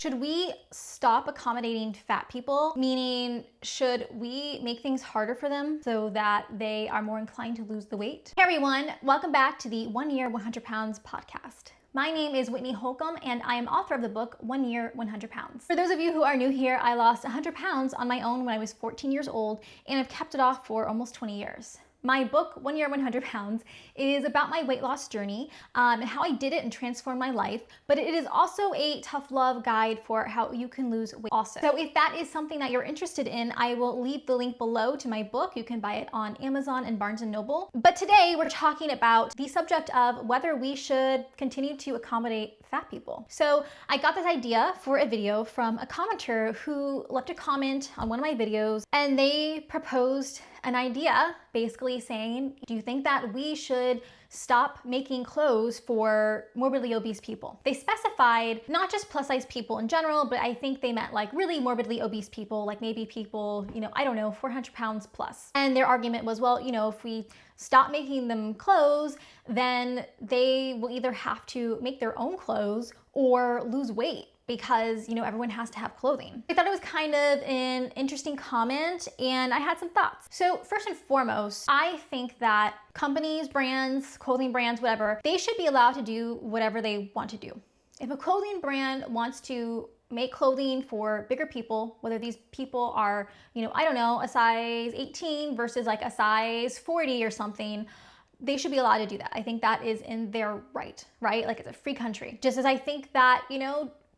Should we stop accommodating fat people? Meaning, should we make things harder for them so that they are more inclined to lose the weight? Hey everyone, welcome back to the 1 Year 100 Pounds podcast. My name is Whitney Holcomb and I am author of the book 1 Year 100 Pounds. For those of you who are new here, I lost 100 pounds on my own when I was 14 years old and I've kept it off for almost 20 years. My book, 1 Year 100 Pounds, is about my weight loss journey and how I did it and transformed my life, but it is also a tough love guide for how you can lose weight also. So if that is something that you're interested in, I will leave the link below to my book. You can buy it on Amazon and Barnes & Noble. But today we're talking about the subject of whether we should continue to accommodate fat people. So I got this idea for a video from a commenter who left a comment on one of my videos and they proposed an idea basically saying, do you think that we should stop making clothes for morbidly obese people? They specified not just plus size people in general, but I think they meant like really morbidly obese people, like maybe people, I don't know, 400 pounds plus. And their argument was, well, if we stop making them clothes, then they will either have to make their own clothes or lose weight because, everyone has to have clothing. I thought it was kind of an interesting comment and I had some thoughts. So first and foremost, I think that companies, brands, clothing brands, whatever, they should be allowed to do whatever they want to do. If a clothing brand wants to make clothing for bigger people, whether these people are, I don't know, a size 18 versus like a size 40 or something, they should be allowed to do that. I think that is in their right? Like it's a free country. Just as I think that,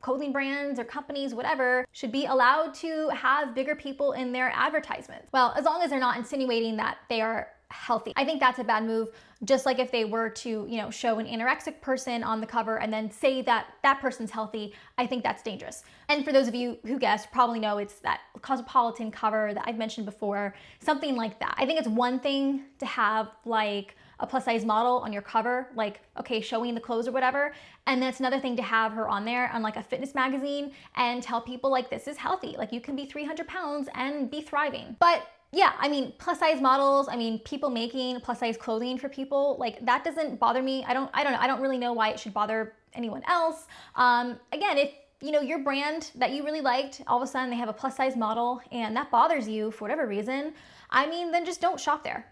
clothing brands or companies, whatever, should be allowed to have bigger people in their advertisements. Well, as long as they're not insinuating that they are healthy. I think that's a bad move. Just like if they were to, show an anorexic person on the cover and then say that that person's healthy, I think that's dangerous. And for those of you who guessed, probably know it's that Cosmopolitan cover that I've mentioned before, something like that. I think it's one thing to have like a plus size model on your cover, like, okay, showing the clothes or whatever. And then it's another thing to have her on there on like a fitness magazine and tell people like, this is healthy. Like you can be 300 pounds and be thriving. But yeah, plus size models, people making plus size clothing for people, like that doesn't bother me. I don't really know why it should bother anyone else. Again, if your brand that you really liked, all of a sudden they have a plus size model and that bothers you for whatever reason, then just don't shop there,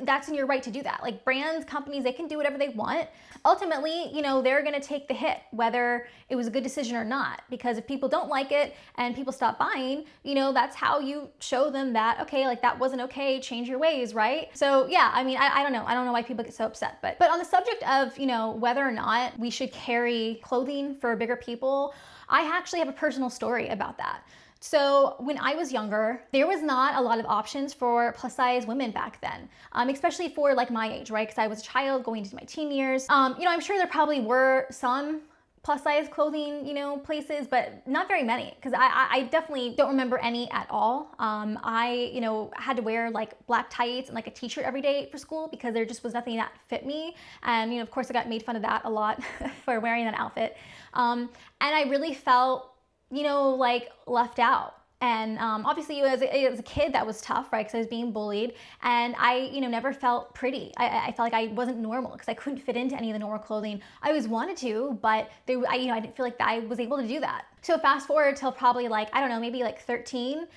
That's in your right to do that. Like brands, companies, they can do whatever they want. Ultimately, they're gonna take the hit, whether it was a good decision or not. Because if people don't like it and people stop buying, that's how you show them that, okay, like that wasn't okay, change your ways, right? So yeah, I don't know. I don't know why people get so upset. But on the subject of, whether or not we should carry clothing for bigger people, I actually have a personal story about that. So when I was younger, there was not a lot of options for plus size women back then, especially for like my age, right? Because I was a child going into my teen years. I'm sure there probably were some plus size clothing, places, but not very many, because I definitely don't remember any at all. I had to wear like black tights and like a t-shirt every day for school because there just was nothing that fit me. And of course I got made fun of that a lot for wearing that outfit. And I really felt like left out. And obviously as a kid that was tough, right? Because I was being bullied and I, never felt pretty. I felt like I wasn't normal because I couldn't fit into any of the normal clothing. I always wanted to, but I didn't feel like I was able to do that. So fast forward till probably like, I don't know, maybe like 13.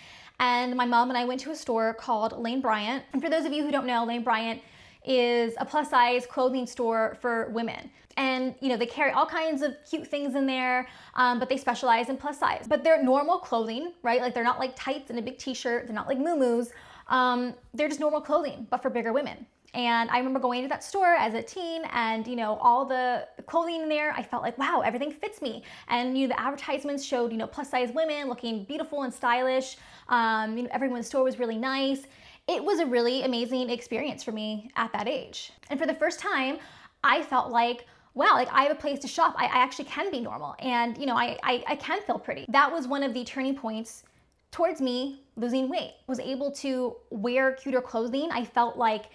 And my mom and I went to a store called Lane Bryant. And for those of you who don't know, Lane Bryant is a plus size clothing store for women. And they carry all kinds of cute things in there, but they specialize in plus size. But they're normal clothing, right? Like they're not like tights and a big t-shirt, they're not like muumuus. They're just normal clothing, but for bigger women. And I remember going to that store as a teen and, all the clothing in there, I felt like, wow, everything fits me. And, the advertisements showed, plus size women looking beautiful and stylish. Everyone in the store was really nice. It was a really amazing experience for me at that age. And for the first time, I felt like, wow, like I have a place to shop. I actually can be normal and, I can feel pretty. That was one of the turning points towards me losing weight. Was able to wear cuter clothing. I felt like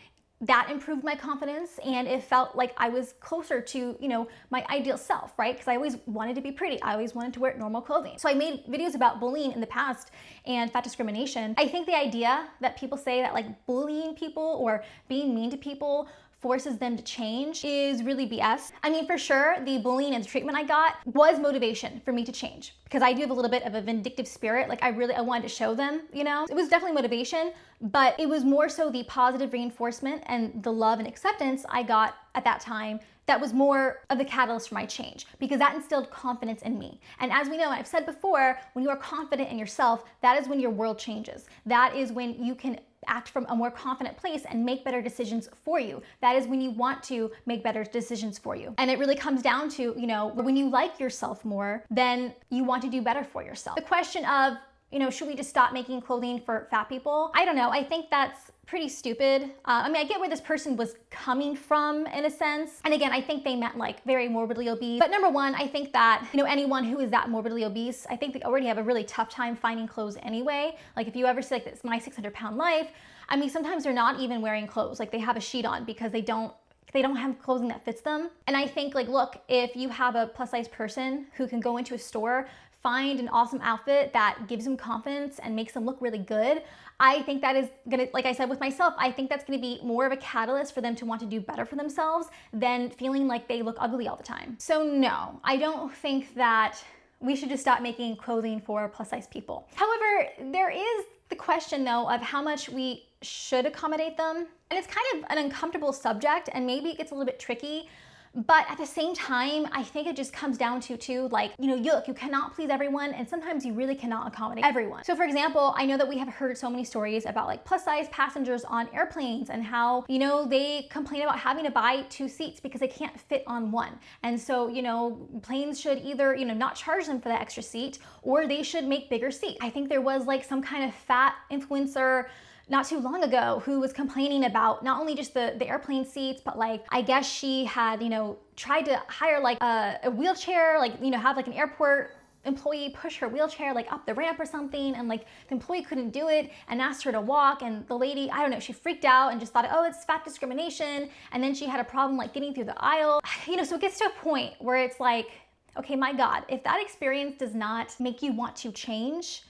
that improved my confidence and it felt like I was closer to, my ideal self, right? Because I always wanted to be pretty. I always wanted to wear normal clothing. So I made videos about bullying in the past and fat discrimination. I think the idea that people say that like bullying people or being mean to people forces them to change is really BS. I mean, for sure, the bullying and the treatment I got was motivation for me to change, because I do have a little bit of a vindictive spirit. Like I wanted to show them, you know? It was definitely motivation, but it was more so the positive reinforcement and the love and acceptance I got at that time that was more of the catalyst for my change, because that instilled confidence in me. And as we know, I've said before, when you are confident in yourself, that is when your world changes. That is when you can act from a more confident place and make better decisions for you. That is when you want to make better decisions for you. And it really comes down to, you know, when you like yourself more, then you want to do better for yourself. The question of, you know, should we just stop making clothing for fat people? I don't know. I think that's pretty stupid. I mean, I get where this person was coming from in a sense. And again, I think they meant like very morbidly obese. But number one, I think that, you know, anyone who is that morbidly obese, I think they already have a really tough time finding clothes anyway. Like if you ever see like this My 600 Pound Life, I mean, sometimes they're not even wearing clothes. Like they have a sheet on because they don't have clothing that fits them. And I think like, look, if you have a plus size person who can go into a store, find an awesome outfit that gives them confidence and makes them look really good, I think that is gonna, like I said with myself, I think that's gonna be more of a catalyst for them to want to do better for themselves than feeling like they look ugly all the time. So no, I don't think that we should just stop making clothing for plus size people. However, there is the question though of how much we should accommodate them. And it's kind of an uncomfortable subject, and maybe it gets a little bit tricky. But at the same time, I think it just comes down to like, you know, you cannot please everyone, and sometimes you really cannot accommodate everyone. So for example, I know that we have heard so many stories about like plus size passengers on airplanes and how, you know, they complain about having to buy 2 seats because they can't fit on one. And so, you know, planes should either, you know, not charge them for that extra seat, or they should make bigger seats. I think there was like some kind of fat influencer not too long ago who was complaining about not only just the airplane seats, but like, I guess she had, you know, tried to hire like a wheelchair, like, you know, have like an airport employee push her wheelchair like up the ramp or something, and like the employee couldn't do it and asked her to walk, and the lady, I don't know, she freaked out and just thought, oh, it's fat discrimination, and then she had a problem like getting through the aisle. You know, so it gets to a point where it's like, okay, my God, if that experience does not make you want to change,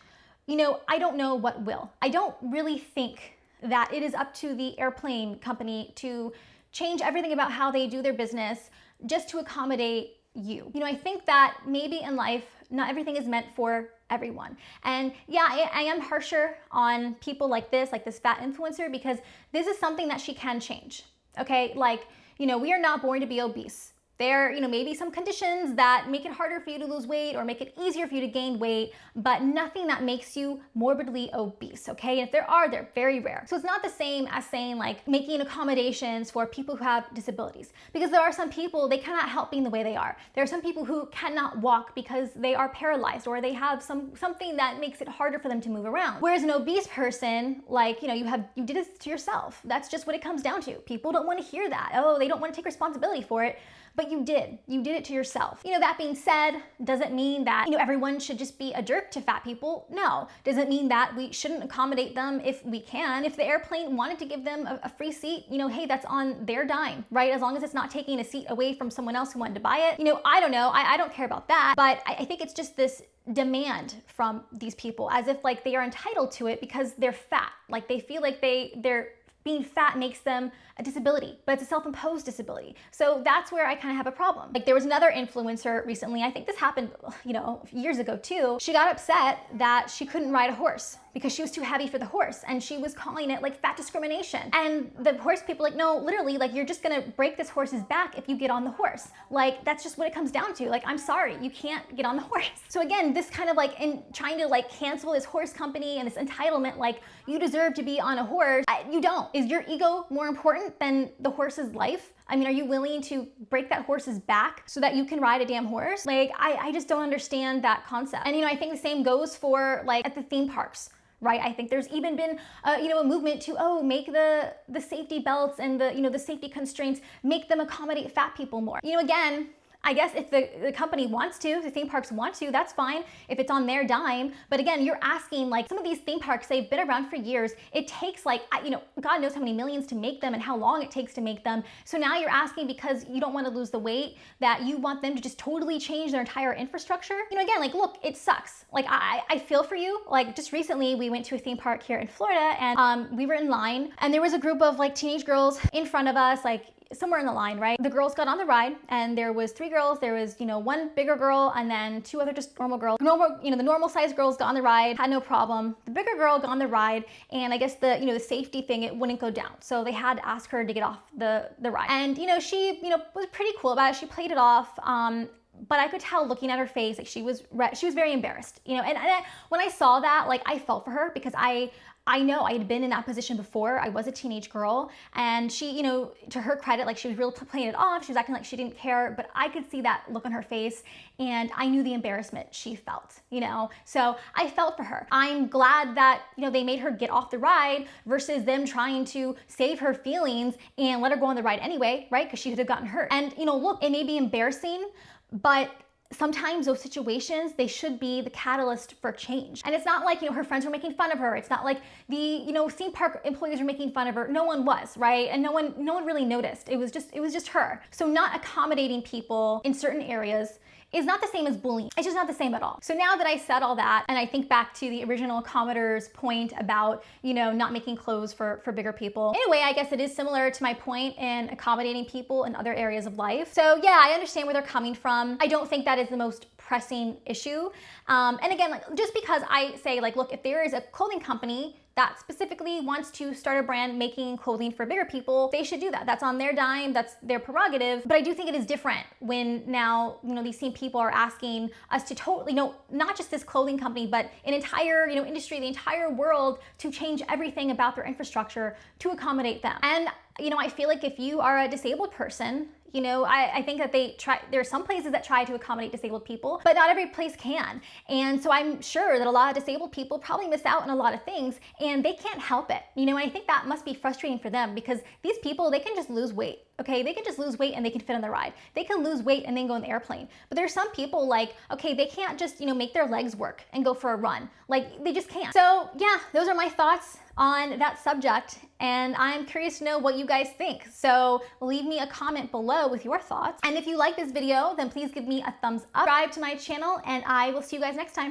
you know, I don't know what will. I don't really think that it is up to the airplane company to change everything about how they do their business just to accommodate you. You know, I think that maybe in life, not everything is meant for everyone. And yeah, I am harsher on people like this fat influencer, because this is something that she can change. Okay, like, you know, we are not born to be obese. There, you know, maybe some conditions that make it harder for you to lose weight or make it easier for you to gain weight, but nothing that makes you morbidly obese, okay? And if there are, they're very rare. So it's not the same as saying like making accommodations for people who have disabilities, because there are some people, they cannot help being the way they are. There are some people who cannot walk because they are paralyzed, or they have something that makes it harder for them to move around. Whereas an obese person, like, you know, you did it to yourself. That's just what it comes down to. People don't want to hear that. Oh, they don't want to take responsibility for it. But you did it to yourself. You know, that being said, doesn't mean that, you know, everyone should just be a jerk to fat people. No, doesn't mean that we shouldn't accommodate them if we can. If the airplane wanted to give them a free seat, you know, hey, that's on their dime, right? As long as it's not taking a seat away from someone else who wanted to buy it. You know, I don't know, I don't care about that, but I think it's just this demand from these people as if like they are entitled to it because they're fat. Like they feel like they're being fat makes them a disability, but it's a self-imposed disability. So that's where I kind of have a problem. Like there was another influencer recently, I think this happened, you know, years ago too. She got upset that she couldn't ride a horse because she was too heavy for the horse, and she was calling it like fat discrimination. And the horse people like, no, literally, like you're just gonna break this horse's back if you get on the horse. Like that's just what it comes down to. Like, I'm sorry, you can't get on the horse. So again, this kind of like in trying to like cancel this horse company and this entitlement, like you deserve to be on a horse. You don't. Is your ego more important than the horse's life? I mean, are you willing to break that horse's back so that you can ride a damn horse? Like, I just don't understand that concept. And you know, I think the same goes for like at the theme parks, right? I think there's even been you know, a movement to make the safety belts and the safety constraints, make them accommodate fat people more. You know, again, I guess if the company wants to, if the theme parks want to, that's fine if it's on their dime. But again, you're asking, like, some of these theme parks, they've been around for years. It takes like, you know, God knows how many millions to make them and how long it takes to make them. So now you're asking because you don't want to lose the weight that you want them to just totally change their entire infrastructure. You know, again, like, look, it sucks. Like, I feel for you. Like, just recently we went to a theme park here in Florida, and we were in line, and there was a group of like teenage girls in front of us, like, somewhere in the line, right? The girls got on the ride, and there was 3 girls. There was, one bigger girl and then 2 other just normal girls. The normal sized girls got on the ride, had no problem. The bigger girl got on the ride, and I guess the safety thing, it wouldn't go down. So they had to ask her to get off the ride. And, she, was pretty cool about it. She played it off. But I could tell looking at her face, like she was very embarrassed, and when I saw that, like I felt for her, because I know I had been in that position before. I was a teenage girl, and she, to her credit, like she was really playing it off. She was acting like she didn't care, but I could see that look on her face, and I knew the embarrassment she felt, So I felt for her. I'm glad that, they made her get off the ride versus them trying to save her feelings and let her go on the ride anyway, right? Because she could have gotten hurt. And, look, it may be embarrassing, but sometimes those situations, they should be the catalyst for change. And it's not like, her friends were making fun of her. It's not like the, theme park employees were making fun of her. No one was, right? And no one really noticed. It was just her. So not accommodating people in certain areas is not the same as bullying. It's just not the same at all. So now that I said all that, and I think back to the original commenter's point about, not making clothes for bigger people. In a way, I guess it is similar to my point in accommodating people in other areas of life. So yeah, I understand where they're coming from. I don't think that is the most pressing issue. And again, just because I say, look, if there is a clothing company that specifically wants to start a brand making clothing for bigger people, they should do that. That's on their dime, that's their prerogative. But I do think it is different when now, these same people are asking us to totally, not just this clothing company, but an entire, industry, the entire world, to change everything about their infrastructure to accommodate them. And, I feel like if you are a disabled person, I think that there are some places that try to accommodate disabled people, but not every place can. And so I'm sure that a lot of disabled people probably miss out on a lot of things, and they can't help it. I think that must be frustrating for them, because these people, they can just lose weight. Okay, they can just lose weight and they can fit on the ride. They can lose weight and then go on the airplane. But there's some people they can't just, make their legs work and go for a run. They just can't. So yeah, those are my thoughts on that subject, and I'm curious to know what you guys think. So leave me a comment below with your thoughts. And if you like this video, then please give me a thumbs up, subscribe to my channel, and I will see you guys next time.